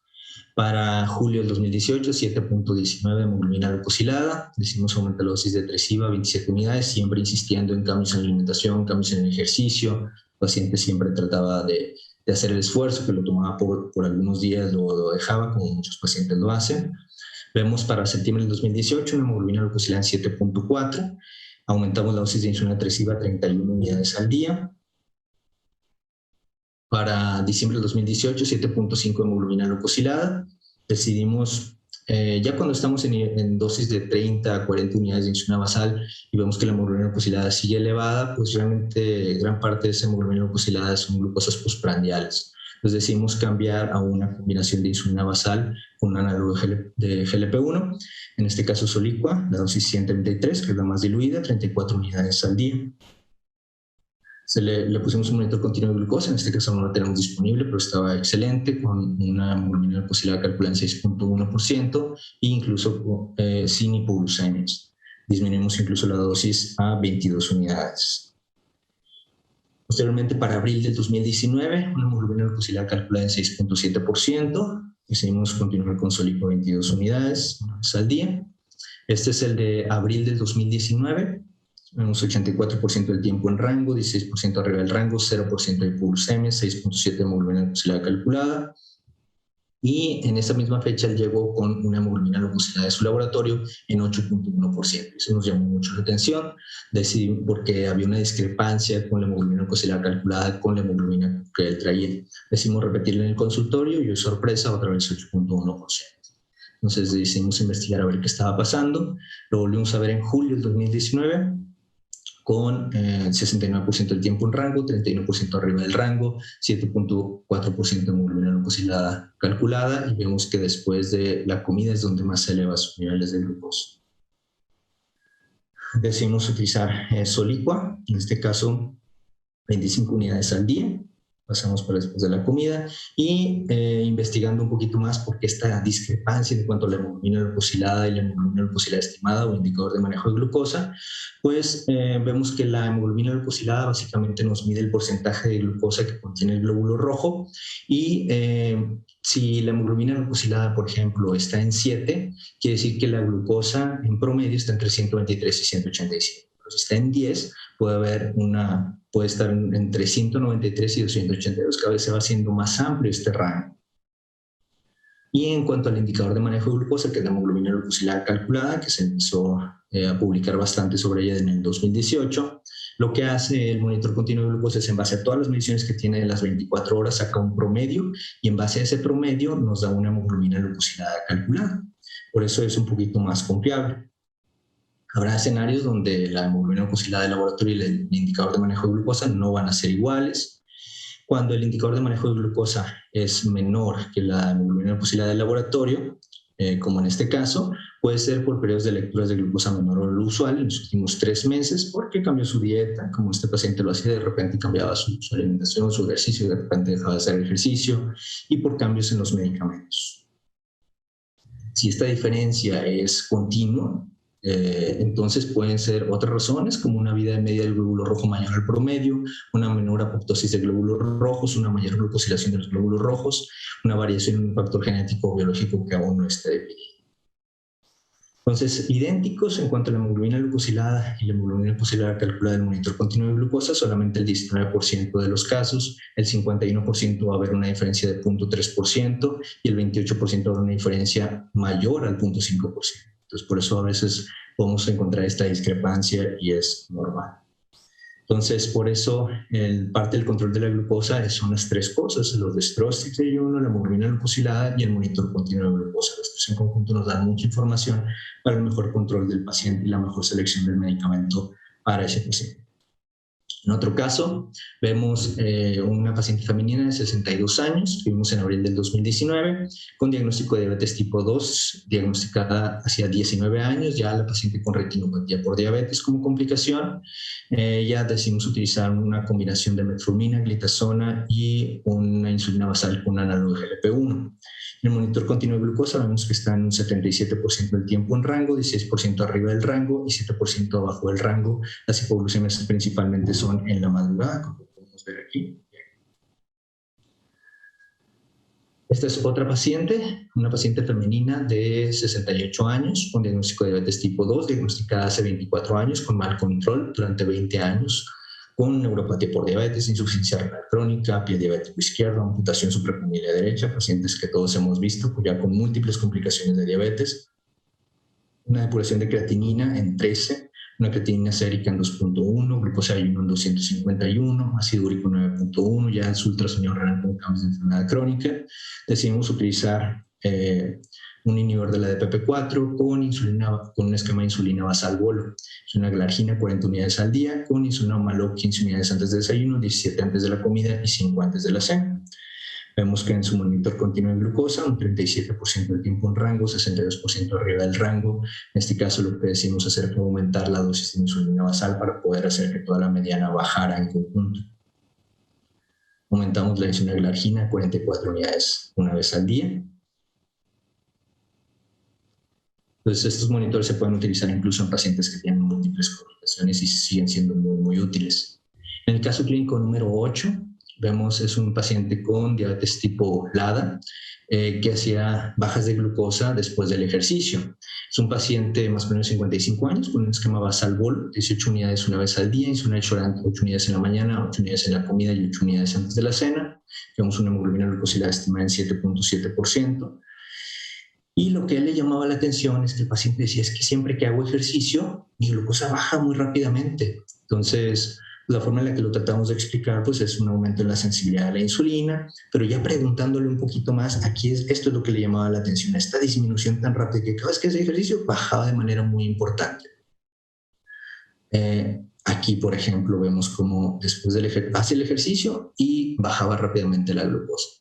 Para julio del 2018, 7.19 de hemoglobina glucosilada, decidimos aumentar la dosis de Tresiba a 27 unidades, siempre insistiendo en cambios en la alimentación, cambios en el ejercicio. El paciente siempre trataba de hacer el esfuerzo, que lo tomaba por algunos días, lo dejaba, como muchos pacientes lo hacen. Vemos para septiembre del 2018 una hemoglobina glucosilada en 7.4, aumentamos la dosis de insulina Tresiba a 31 unidades al día. Para diciembre del 2018, 7.5 de hemoglobina glucosilada, decidimos, ya cuando estamos en dosis de 30 a 40 unidades de insulina basal y vemos que la hemoglobina glucosilada sigue elevada, pues realmente gran parte de esa hemoglobina glucosilada son glucosas postprandiales. Entonces decidimos cambiar a una combinación de insulina basal con un análogo de GLP-1, en este caso Soliqua, la dosis 133, que es la más diluida, 34 unidades al día. Le pusimos un monitor continuo de glucosa, en este caso no lo tenemos disponible, pero estaba excelente, con una hemoglobina glucosilada calculada en 6.1% e incluso sin hipoglucemias. Disminuimos incluso la dosis a 22 unidades. Posteriormente, para abril del 2019, una hemoglobina glucosilada calculada en 6.7%. Decidimos continuar con Soliqua 22 unidades, una vez al día. Este es el de abril del 2019. Vemos 84% del tiempo en rango, 16% arriba del rango, 0% de hipoglucemia, 6.7 hemoglobina glucosilada calculada. Y en esa misma fecha él llegó con una hemoglobina glucosilada de su laboratorio en 8.1%. Eso nos llamó mucho la atención, porque había una discrepancia con la hemoglobina glucosilada calculada con la hemoglobina que él traía. Decidimos repetirla en el consultorio y, sorpresa, otra vez 8.1%. Entonces decidimos investigar a ver qué estaba pasando. Lo volvimos a ver en julio del 2019 con 69% del tiempo en rango, 31% arriba del rango, 7.4% de hemoglobina glucosilada calculada, y vemos que después de la comida es donde más se eleva sus niveles de glucosa. Decidimos utilizar Soliqua, en este caso 25 unidades al día. Pasamos para después de la comida y investigando un poquito más por qué esta discrepancia en cuanto a la hemoglobina glucosilada y la hemoglobina glucosilada estimada o indicador de manejo de glucosa, pues vemos que la hemoglobina glucosilada básicamente nos mide el porcentaje de glucosa que contiene el glóbulo rojo, y si la hemoglobina glucosilada, por ejemplo, está en 7, quiere decir que la glucosa en promedio está entre 123 y 187. Pero si está en 10, puede estar entre 193 y 282, cada vez se va haciendo más amplio este rango. Y en cuanto al indicador de manejo de glucosa, que es la hemoglobina glucosilada calculada, que se empezó a publicar bastante sobre ella en el 2018, lo que hace el monitor continuo de glucosa es, en base a todas las mediciones que tiene de las 24 horas, saca un promedio, y en base a ese promedio nos da una hemoglobina glucosilada calculada. Por eso es un poquito más confiable. Habrá escenarios donde la hemoglobina glucosilada del laboratorio y el indicador de manejo de glucosa no van a ser iguales. Cuando el indicador de manejo de glucosa es menor que la hemoglobina glucosilada del laboratorio, como en este caso, puede ser por periodos de lecturas de glucosa menor a lo usual en los últimos 3 meses, porque cambió su dieta, como este paciente lo hacía, de repente cambiaba su alimentación, su ejercicio, de repente dejaba de hacer ejercicio, y por cambios en los medicamentos. Si esta diferencia es continua, entonces pueden ser otras razones, como una vida de media del glóbulo rojo mayor al promedio, una menor apoptosis de glóbulos rojos, una mayor glucosilación de los glóbulos rojos, una variación en un factor genético o biológico que aún no esté definido. Entonces, idénticos en cuanto a la hemoglobina glucosilada y la hemoglobina glucosilada calculada del monitor continuo de glucosa, solamente el 19% de los casos, el 51% va a haber una diferencia de 0.3% y el 28% va a haber una diferencia mayor al 0.5%. Entonces, por eso a veces podemos encontrar esta discrepancia y es normal. Entonces, por eso, parte del control de la glucosa son las 3 cosas: los destrócitos de ayuno, la hemoglobina glucosilada y el monitor continuo de glucosa. Estos en conjunto nos dan mucha información para el mejor control del paciente y la mejor selección del medicamento para ese paciente. En otro caso, vemos una paciente femenina de 62 años, que vimos en abril del 2019, con diagnóstico de diabetes tipo 2, diagnosticada hacia 19 años, ya la paciente con retinopatía por diabetes como complicación. Ya decidimos utilizar una combinación de metformina, glitazona y una insulina basal con un análogo de GLP-1. En el monitor continuo de glucosa vemos que está en un 77% del tiempo en rango, 16% arriba del rango y 7% abajo del rango. Las hipoglucemias principalmente son en la madrugada, como podemos ver aquí. Esta es otra paciente, una paciente femenina de 68 años con diagnóstico de diabetes tipo 2, diagnosticada hace 24 años con mal control durante 20 años, con neuropatía por diabetes, insuficiencia renal crónica, pie diabético izquierdo, amputación supracondiliar derecha, pacientes que todos hemos visto ya con múltiples complicaciones de diabetes, una depuración de creatinina en 13, una creatinina sérica en 2.1, glucosa de ayuno en 251, ácido úrico 9.1, ya en su ultrasonido renal con cambios de enfermedad crónica. Decidimos utilizar un inhibidor de la DPP4 con un esquema de insulina basal bolo. Es una glargina 40 unidades al día, con insulina Omaloc 15 unidades antes del desayuno, 17 antes de la comida y 5 antes de la cena. Vemos que en su monitor continuo de glucosa, un 37% del tiempo en rango, 62% arriba del rango. En este caso, lo que decidimos hacer fue aumentar la dosis de insulina basal para poder hacer que toda la mediana bajara en conjunto. Aumentamos la insulina glargina a 44 unidades una vez al día. Entonces, estos monitores se pueden utilizar incluso en pacientes que tienen múltiples complicaciones y siguen siendo muy, muy útiles. En el caso clínico número 8, vemos es un paciente con diabetes tipo LADA, que hacía bajas de glucosa después del ejercicio. Es un paciente más o menos de 55 años con un esquema basal bol, 18 unidades una vez al día, insulina chorante 8 unidades en la mañana, 8 unidades en la comida y 8 unidades antes de la cena. Vemos una hemoglobina glucosilada estimada en 7.7%. Y lo que a él le llamaba la atención es que el paciente decía, es que siempre que hago ejercicio, mi glucosa baja muy rápidamente. Entonces, la forma en la que lo tratamos de explicar pues es un aumento en la sensibilidad a la insulina, pero ya preguntándole un poquito más, esto es lo que le llamaba la atención, esta disminución tan rápida que cada vez que hace ejercicio bajaba de manera muy importante. Aquí, por ejemplo, vemos cómo después hace el ejercicio y bajaba rápidamente la glucosa.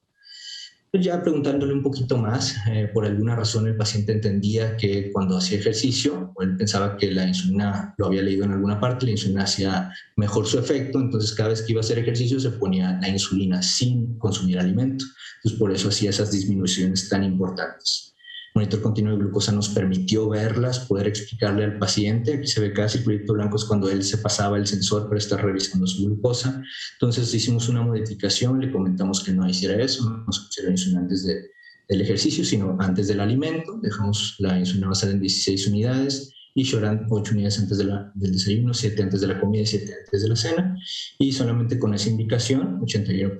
Ya preguntándole un poquito más, por alguna razón el paciente entendía que cuando hacía ejercicio, o él pensaba que la insulina, lo había leído en alguna parte, la insulina hacía mejor su efecto, entonces cada vez que iba a hacer ejercicio se ponía la insulina sin consumir alimento. Entonces por eso hacía esas disminuciones tan importantes. Monitor continuo de glucosa nos permitió verlas, poder explicarle al paciente. Aquí se ve cada circulito blanco es cuando él se pasaba el sensor para estar revisando su glucosa. Entonces hicimos una modificación, le comentamos que no hiciera eso, no se pusiera insulina antes del ejercicio, sino antes del alimento. Dejamos la insulina basal en 16 unidades y Shoran 8 unidades antes del desayuno, 7 antes de la comida y 7 antes de la cena. Y solamente con esa indicación, 81%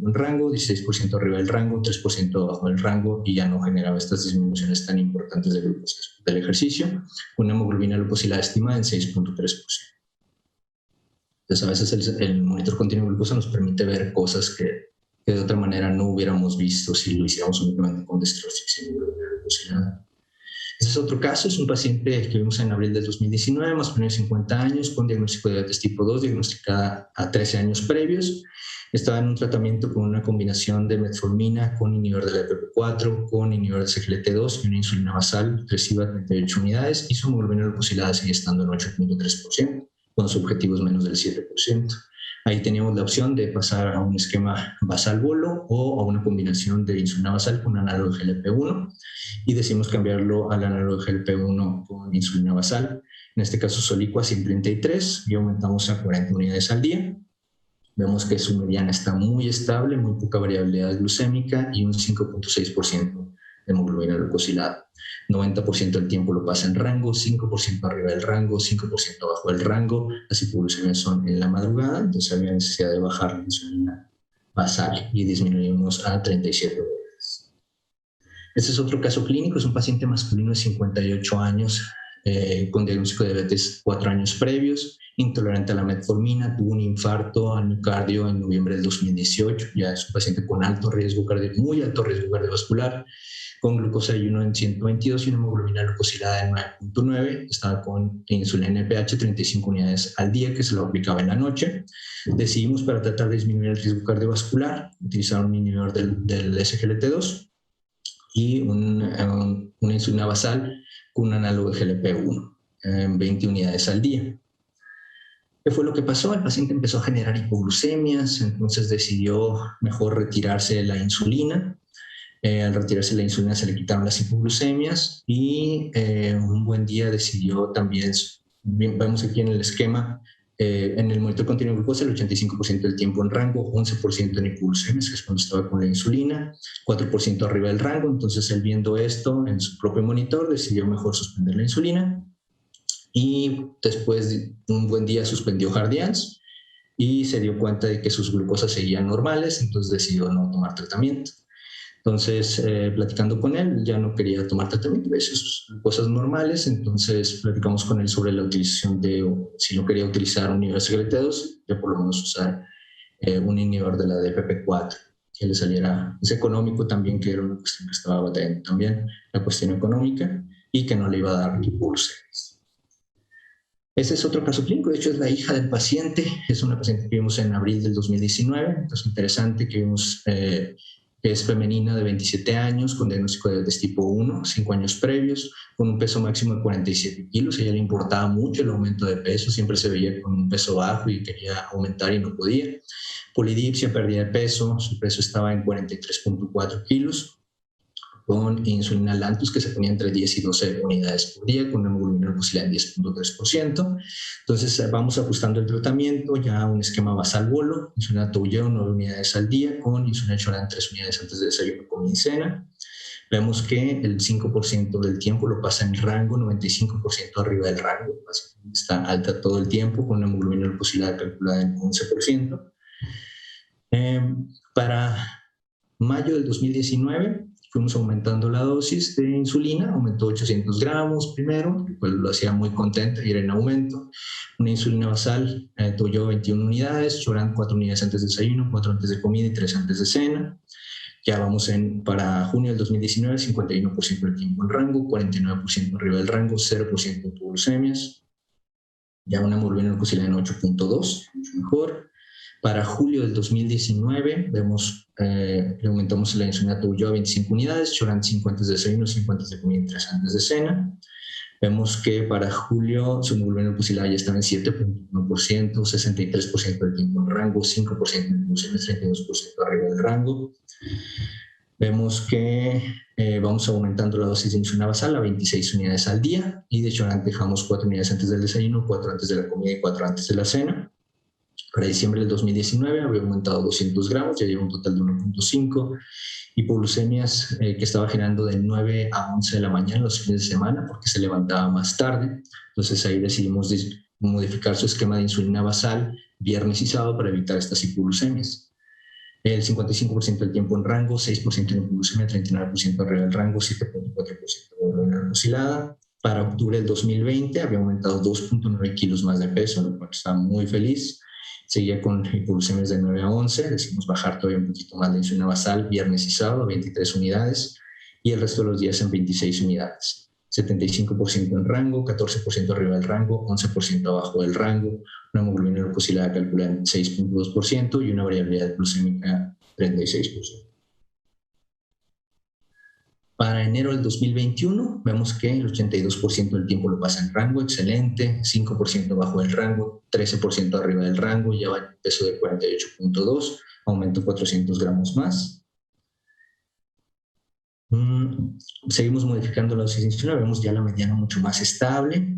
en rango, 16% arriba del rango, 3% abajo del rango, y ya no generaba estas disminuciones tan importantes de glucosa del ejercicio. Una hemoglobina glucosilada estimada en 6.3%. Entonces, a veces el monitor continuo de glucosa nos permite ver cosas que de otra manera no hubiéramos visto si lo hiciéramos únicamente con dextroships y hemoglobina glucosilada. Este es otro caso, es un paciente que vimos en abril del 2019, más o menos 50 años, con diagnóstico de diabetes tipo 2, diagnosticada a 13 años previos. Estaba en un tratamiento con una combinación de metformina con inhibidor de la EPP4, con inhibidor de SGLT2 y una insulina basal agresiva 38 unidades, y su hemoglobina glucosilada sigue estando en 8.3%, cuando su objetivo es menos del 7%. Ahí teníamos la opción de pasar a un esquema basal bolo o a una combinación de insulina basal con análogo de GLP-1, y decidimos cambiarlo al análogo de GLP-1 con insulina basal, en este caso Soliqua 133, y aumentamos a 40 unidades al día. Vemos que su mediana está muy estable, muy poca variabilidad glucémica y un 5.6% de hemoglobina glucosilada. 90% del tiempo lo pasa en rango, 5% arriba del rango, 5% abajo del rango. Las hipoglucemias son en la madrugada, entonces había necesidad de bajar la insulina basal y disminuimos a 37 horas. Este es otro caso clínico, es un paciente masculino de 58 años con diagnóstico de diabetes 4 años previos, intolerante a la metformina, tuvo un infarto al miocardio en noviembre del 2018, ya es un paciente con alto riesgo muy alto riesgo cardiovascular, con glucosa de ayuno en 122 y una hemoglobina glucosilada en 9.9. Estaba con insulina NPH 35 unidades al día, que se lo aplicaba en la noche. Decidimos, para tratar de disminuir el riesgo cardiovascular, utilizar un inhibidor del SGLT2 y una insulina basal con un análogo de GLP-1 en 20 unidades al día. ¿Qué fue lo que pasó? El paciente empezó a generar hipoglucemias, entonces decidió mejor retirarse la insulina. Al retirarse la insulina se le quitaron las hipoglucemias y un buen día decidió también, vemos aquí en el esquema, en el monitor continuo de glucosa, el 85% del tiempo en rango, 11% en hipoglucemias, que es cuando estaba con la insulina, 4% arriba del rango. Entonces él, viendo esto en su propio monitor, decidió mejor suspender la insulina, y después un buen día suspendió Jardiance y se dio cuenta de que sus glucosas seguían normales, entonces decidió no tomar tratamiento. Entonces, platicando con él, ya no quería tomar tratamiento, sus cosas normales. Entonces, platicamos con él sobre la utilización si no quería utilizar un inhibidor de SGLT2, ya por lo menos usar un inhibidor de la DPP4, que le saliera, es económico también, que era una cuestión que estaba batallando también, la cuestión económica, y que no le iba a dar hipoglucemias. Este es otro caso clínico, de hecho es la hija del paciente, es una paciente que vimos en abril del 2019, entonces interesante que vimos... es femenina de 27 años con diagnóstico de diabetes tipo 1, 5 años previos, con un peso máximo de 47 kilos. A ella le importaba mucho el aumento de peso, siempre se veía con un peso bajo y quería aumentar y no podía. Polidipsia, pérdida de peso, su peso estaba en 43.4 kilos. con insulina Lantus, que se ponía entre 10 y 12 unidades por día, con una hemoglobina glucosilada de 10.3%. Entonces vamos ajustando el tratamiento, ya un esquema basal bolo, insulina Toujeo 9 unidades al día, con insulina Choran 3 unidades antes de desayuno, comida y cena. Vemos que el 5% del tiempo lo pasa en rango, 95% arriba del rango, está alta todo el tiempo, con una hemoglobina glucosilada calculada en 11%. Para mayo del 2019 fuimos aumentando la dosis de insulina, aumentó 800 gramos primero, lo cual lo hacía muy contenta y era en aumento. Una insulina basal, Toujeo 21 unidades, Choran 4 unidades antes de desayuno, 4 antes de comida y 3 antes de cena. Ya vamos para junio del 2019, 51% del tiempo en rango, 49% arriba del rango, 0% de hipoglucemias. Ya una hemoglobina glucosilada en 8.2, mucho mejor. Para julio del 2019 vemos que aumentamos la insulina Toujeo a 25 unidades, Choran 5 antes de desayuno, 5 antes de comida y 3 antes de cena. Vemos que para julio su hemoglobina glucosilada ya estaba en 7.1%, 63% del tiempo en rango, 5% de hipoglucemias, 32% arriba del rango. Vemos que vamos aumentando la dosis de insulina basal a 26 unidades al día y de Choran dejamos 4 unidades antes del desayuno, 4 antes de la comida y 4 antes de la cena. Para diciembre del 2019 había aumentado 200 gramos, ya lleva un total de 1.5. Hipoglucemias que estaba generando de 9 a 11 de la mañana los fines de semana porque se levantaba más tarde. Entonces ahí decidimos modificar su esquema de insulina basal viernes y sábado para evitar estas hipoglucemias. El 55% del tiempo en rango, 6% en hipoglucemia, 39% arriba del rango, 7.4% de hemoglobina glucosilada. Para octubre del 2020 había aumentado 2.9 kilos más de peso, lo cual estaba muy feliz. Seguía con hipoglucemias de 9 a 11, decidimos bajar todavía un poquito más la insulina basal viernes y sábado, 23 unidades, y el resto de los días en 26 unidades. 75% en rango, 14% arriba del rango, 11% abajo del rango, una hemoglobina glucosilada calculada en 6.2% y una variabilidad glucémica 36%. Para enero del 2021 vemos que el 82% del tiempo lo pasa en rango, excelente, 5% bajo del rango, 13% arriba del rango, lleva el peso de 48.2, aumento 400 gramos más. Seguimos modificando la dosis de insulina, vemos ya la mediana mucho más estable.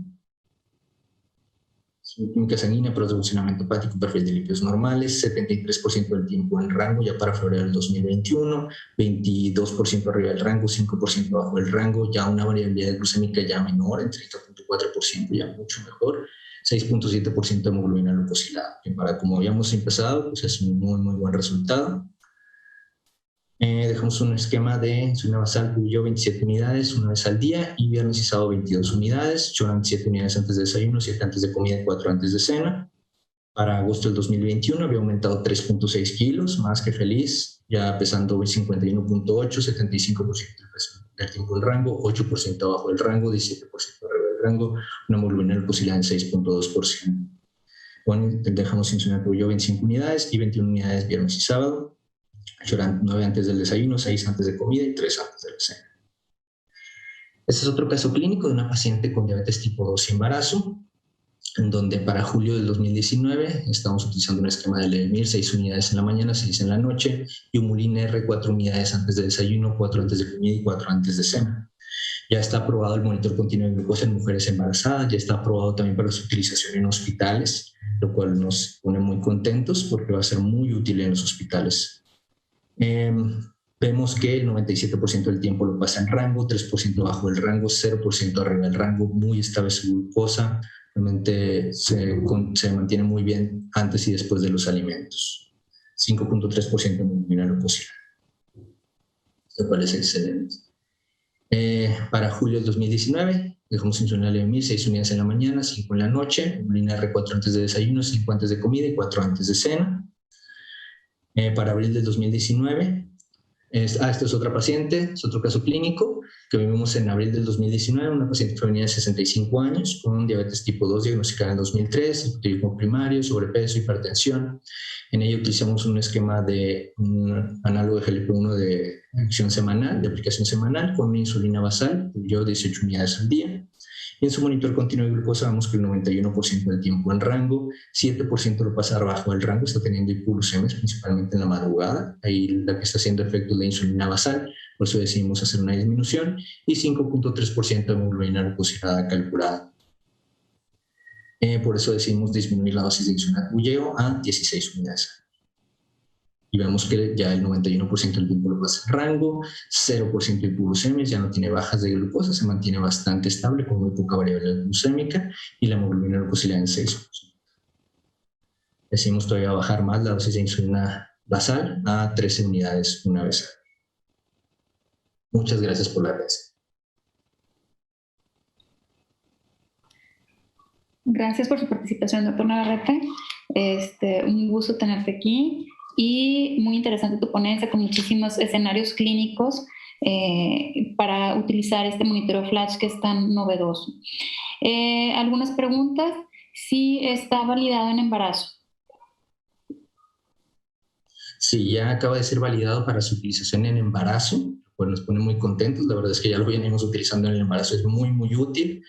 Química sanguínea, pruebas de funcionamiento hepático, perfil de lípidos normales, 73% del tiempo en rango ya para febrero del 2021, 22% arriba del rango, 5% bajo del rango, ya una variabilidad glucémica ya menor, en 30.4%, ya mucho mejor, 6.7% de hemoglobina glucosilada, que para como habíamos empezado, pues es un muy buen resultado. Dejamos un esquema de insulina basal Toujeo 27 unidades una vez al día y viernes y sábado 22 unidades, Choran 7 unidades antes de desayuno, 7 antes de comida y 4 antes de cena. Para agosto del 2021 había aumentado 3.6 kilos, más que feliz, ya pesando 51.8, 75% del tiempo en rango, 8% abajo del rango, 17% arriba del rango, una hemoglobina glucosilada en 6.2%. Bueno, dejamos insulina Toujeo 25 unidades y 21 unidades viernes y sábado. Choran 9 antes del desayuno, 6 antes de comida y 3 antes de la cena. Este es otro caso clínico de una paciente con diabetes tipo 2 y embarazo, en donde para julio del 2019 estamos utilizando un esquema de Levemir, 6 unidades en la mañana, 6 en la noche, y Humulin R, 4 unidades antes de desayuno, 4 antes de comida y 4 antes de cena. Ya está aprobado el monitor continuo de glucosa en mujeres embarazadas, ya está aprobado también para su utilización en hospitales, lo cual nos pone muy contentos porque va a ser muy útil en los hospitales. Vemos que el 97% del tiempo lo pasa en rango, 3% bajo del rango, 0% arriba del rango, muy estable su glucosa, realmente se mantiene muy bien antes y después de los alimentos. 5.3% de hemoglobina glucosilada, lo cual es excelente. Para julio del 2019 dejamos insulina Levemir 6 unidades en la mañana, 5 en la noche, Humulin R 4 antes de desayuno, 5 antes de comida y 4 antes de cena. Para abril del 2019, esta es otra paciente, es otro caso clínico que vimos en abril del 2019, una paciente femenina de 65 años con diabetes tipo 2 diagnosticada en 2003, hipotiroidismo primario, sobrepeso, hipertensión. En ella utilizamos un esquema de un análogo de GLP-1 de acción semanal, de aplicación semanal, con una insulina basal, Toujeo 18 unidades al día. Y en su monitor continuo de glucosa vemos que el 91% del tiempo en rango, 7% lo pasa abajo del rango, está teniendo hipoglucemias principalmente en la madrugada. Ahí la que está haciendo efecto es la insulina basal, por eso decidimos hacer una disminución, y 5.3% de hemoglobina glucosilada calculada. Por eso decidimos disminuir la dosis de insulina bulleo a 16 unidades. Y vemos que ya el 91% del tiempo lo pasa en rango, 0% de hipoglucemias, ya no tiene bajas de glucosa, se mantiene bastante estable con muy poca variabilidad glucémica, y la hemoglobina glucosilada en 6%. Decidimos todavía bajar más la dosis de insulina basal a 13 unidades una vez. Muchas gracias por la atención. Gracias por su participación, doctor Navarrete. Un gusto tenerte aquí y muy interesante tu ponencia con muchísimos escenarios clínicos para utilizar este monitoreo flash que es tan novedoso. Algunas preguntas. ¿Sí está validado en embarazo? Sí, ya acaba de ser validado para su utilización en embarazo, pues nos pone muy contentos. La verdad es que ya lo venimos utilizando en el embarazo, es muy, muy útil.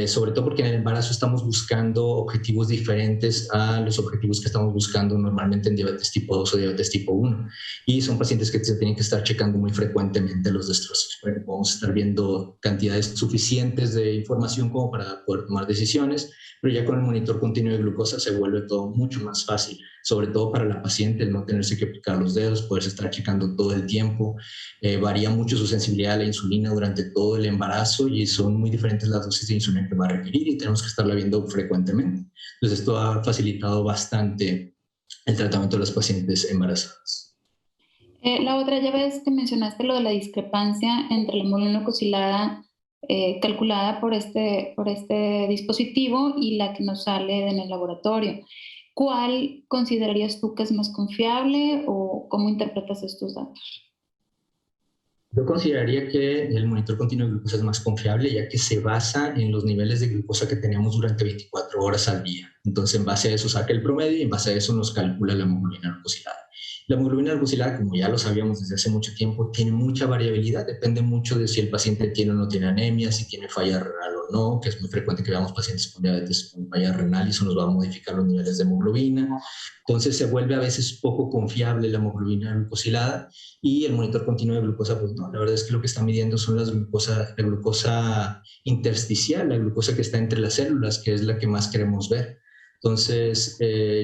Sobre todo porque en el embarazo estamos buscando objetivos diferentes a los objetivos que estamos buscando normalmente en diabetes tipo 2 o diabetes tipo 1. Y son pacientes que se tienen que estar checando muy frecuentemente los destrozos. Bueno, podemos estar viendo cantidades suficientes de información como para poder tomar decisiones, pero ya con el monitor continuo de glucosa se vuelve todo mucho más fácil, sobre todo para la paciente, el no tenerse que picar los dedos, poderse estar checando todo el tiempo. Varía mucho su sensibilidad a la insulina durante todo el embarazo y son muy diferentes las dosis de insulina que va a requerir y tenemos que estarla viendo frecuentemente. Entonces esto ha facilitado bastante el tratamiento de los pacientes embarazadas. La otra, ya ves que mencionaste lo de la discrepancia entre la hemoglobina glucosilada calculada por este dispositivo y la que nos sale en el laboratorio. ¿Cuál considerarías tú que es más confiable o cómo interpretas estos datos? Yo consideraría que el monitor continuo de glucosa es más confiable, ya que se basa en los niveles de glucosa que teníamos durante 24 horas al día. Entonces, en base a eso saca el promedio y en base a eso nos calcula la hemoglobina glucosilada. La hemoglobina glucosilada, como ya lo sabíamos desde hace mucho tiempo, tiene mucha variabilidad, depende mucho de si el paciente tiene o no tiene anemia, si tiene falla renal o no, que es muy frecuente que veamos pacientes con diabetes con falla renal y eso nos va a modificar los niveles de hemoglobina. Entonces se vuelve a veces poco confiable la hemoglobina glucosilada y el monitor continuo de glucosa, pues no, la verdad es que lo que está midiendo son la glucosa intersticial, la glucosa que está entre las células, que es la que más queremos ver. Entonces,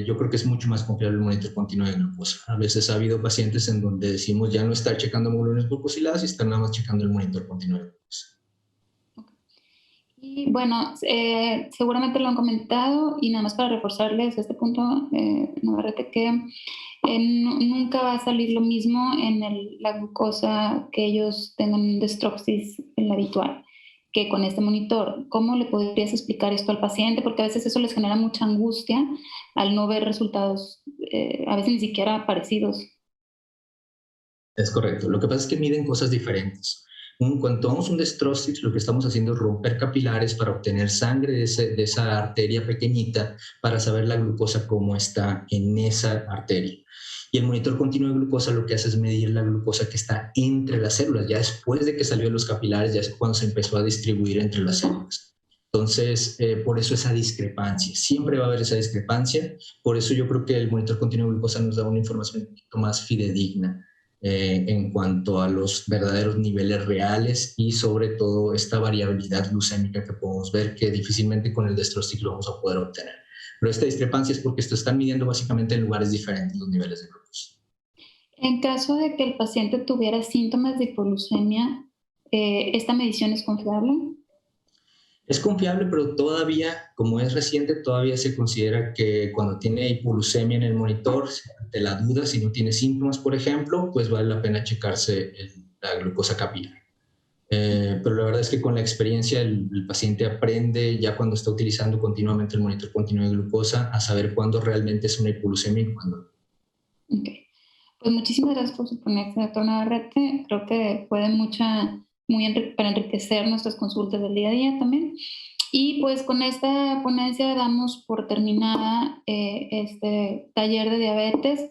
yo creo que es mucho más confiable el monitor continuo de glucosa. A veces ha habido pacientes en donde decimos ya no estar checando hemoglobina glucosiladas y están nada más checando el monitor continuo de glucosa. Y bueno, seguramente lo han comentado y nada más para reforzarles este punto, Navarrete, que nunca va a salir lo mismo en la glucosa que ellos tengan Dextroxis en la habitual que con este monitor. ¿Cómo le podrías explicar esto al paciente? Porque a veces eso les genera mucha angustia al no ver resultados, a veces ni siquiera parecidos. Es correcto. Lo que pasa es que miden cosas diferentes. Cuando tomamos un Dextroxis, lo que estamos haciendo es romper capilares para obtener sangre de esa arteria pequeñita para saber la glucosa cómo está en esa arteria. Y el monitor continuo de glucosa lo que hace es medir la glucosa que está entre las células, ya después de que salió de los capilares, ya es cuando se empezó a distribuir entre las células. Entonces, por eso esa discrepancia, siempre va a haber esa discrepancia, por eso yo creo que el monitor continuo de glucosa nos da una información un poquito más fidedigna en cuanto a los verdaderos niveles reales y sobre todo esta variabilidad glucémica que podemos ver que difícilmente con el Dextroxis lo vamos a poder obtener. Pero esta discrepancia es porque esto están midiendo básicamente en lugares diferentes los niveles de glucosa. En caso de que el paciente tuviera síntomas de hipoglucemia, ¿esta medición es confiable? Es confiable, pero todavía, como es reciente, todavía se considera que cuando tiene hipoglucemia en el monitor, ante la duda, si no tiene síntomas, por ejemplo, pues vale la pena checarse la glucosa capilar. Pero la verdad es que con la experiencia el paciente aprende ya cuando está utilizando continuamente el monitor continuo de glucosa a saber cuándo realmente es una hipoglucemia y cuándo no. Okay. Pues muchísimas gracias por su ponencia, doctor Navarrete. Creo que fue para enriquecer nuestras consultas del día a día también. Y pues con esta ponencia damos por terminada este taller de diabetes.